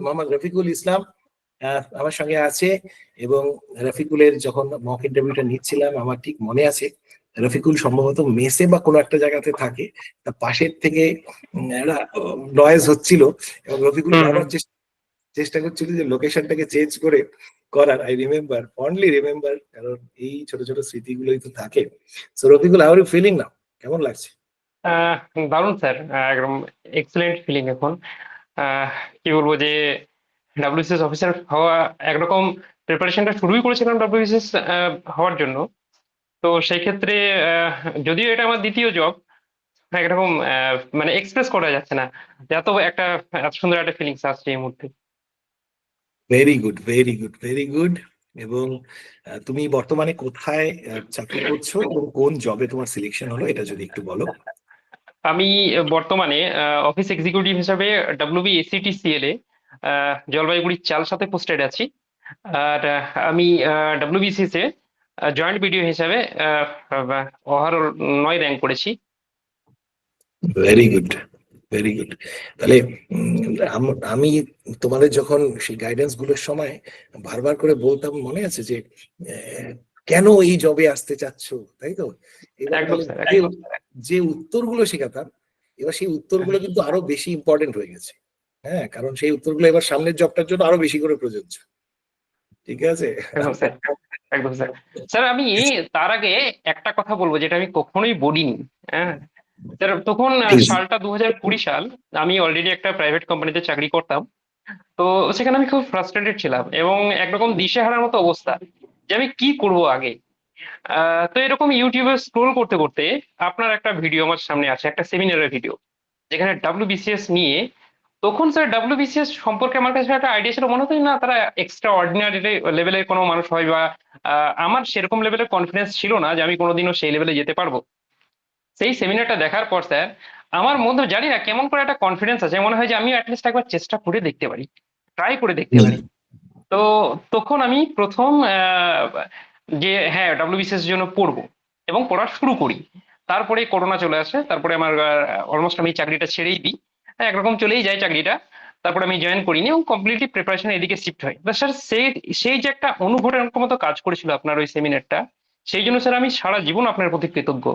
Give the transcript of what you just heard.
মোহাম্মদ রফিকুল ইসলাম আমার সঙ্গে আছে। এবং রফিকুলের যখন মক ইন্টারভিউটা নিচ্ছিলাম, আমার ঠিক মনে আছে রফিকুল সম্ভবত মেসে বা কোনো একটা জায়গাতে থাকে, তার পাশের থেকে একটা নয়েজ হচ্ছিল এবং রফিকুল বারবার চেষ্টা করছিল যে লোকেশনটাকে চেঞ্জ করার। আই রিমেম্বার, ফন্ডলি রিমেম্বার, কারণ এই ছোট ছোট স্মৃতিগুলোই তো থাকে। So Rafiqul, how are you feeling now? কেমন লাগছে? দারুণ স্যার, একদম এক্সেলেন্ট ফিলিং এখন। কি বলবো যে ডাব্লিউবিসিএস অফিসার হওয়া একরকম প্রিপারেশনটা শুরুই করেছিলাম ডাব্লিউবিসিএস হওয়ার জন্য। তো সেই ক্ষেত্রে যদিও এটা আমার দ্বিতীয় জব, একরকম মানে এক্সপ্রেস করা যাচ্ছে না এত সুন্দর একটা ফিলিংস আসছে এই মুহূর্তে। Very good, very good, very good. এবং তুমি বর্তমানে কোথায় চাকরি করছো এবং কোন জবে তোমার সিলেকশন হলো, এটা যদি একটু বলো। আমি বর্তমানে অফিস এক্সিকিউটিভ হিসাবে WBACTCL এ জলপাইগুড়ির চালসাতে পোস্টেড আছি। আর আমি WBCS এ জয়েন্ট বিডিও হিসাবে ওভারঅল 9 র্যাঙ্ক করেছি। Very good, very good. তাহলে আমি তোমাদের যখন সেই গাইডেন্স গুলোর সময় বারবার করে বলতাম, মনে আছে যে কেন এই জবে আসতে চাচ্ছ, তাই তো? এবার একদম তাহলে স্যার, একদম। যে উত্তরগুলো শেখাতাম, এবার সেই উত্তরগুলো কিন্তু আরো বেশি ইম্পর্টেন্ট হয়ে গেছে। হ্যাঁ, কারণ সেই উত্তরগুলো এবার সামনের জবটার জন্য আরো বেশি করে প্রযোজ্য। ঠিক আছে? একদম স্যার, একদম স্যার। স্যার আমি তার আগে একটা কথা বলবো যেটা আমি কখনোই বলিনি। হ্যাঁ স্যার, তখন Please. সালটা 2020 সাল। আমি অলরেডি একটা প্রাইভেট কোম্পানিতে চাকরি করতাম। তো সেখানে আমি খুব ফ্রাস্ট্রেটেড ছিলাম এবং একরকম দিশেহারার মতো অবস্থা যে আমি কি করব আগে। তো এরকম ইউটিউবে স্ক্রোল করতে করতে আপনার একটা ভিডিও আমার সামনে আছে, একটা সেমিনারের ভিডিও, যেখানে WBCS নিয়ে। তখন স্যার WBCS সম্পর্কে আমার কাছে একটা আইডিয়া ছিল, মনে হতো না তারা এক্সট্রা অর্ডিনারি লেভেলের কোনো মানুষ হয়, বা আমার সেরকম লেভেলের কনফিডেন্স ছিল না যে আমি কোনোদিনও সেই লেভেলে যেতে পারবো। সেই সেমিনারটা দেখার পর স্যার আমার মধ্যে জানি না কেমন করে একটা কনফিডেন্স আছে, মনে হয় যে আমি অ্যাটলিস্ট একবার চেষ্টা করে দেখতে পারি, ট্রাই করে দেখতে পারি। তো তখন আমি প্রথম যে হ্যাঁ WBCS এর জন্য পড়বো এবং পড়া শুরু করি। তারপরে করোনা চলে আসে, তারপরে আমার অলমোস্ট আমি চাকরিটা ছেড়েই দিই। একরকম চলেই যায় চাকরিটা। তারপরে আমি জয়েন করিনি এবং কমপ্লিটলি প্রিপারেশন এদিকে শিফট হয়। স্যার সেই সেই যে একটা অনুঘটনের মতো কাজ করেছিল আপনার ওই সেমিনারটা, সেই জন্য স্যার আমি সারা জীবন আপনার প্রতি কৃতজ্ঞ।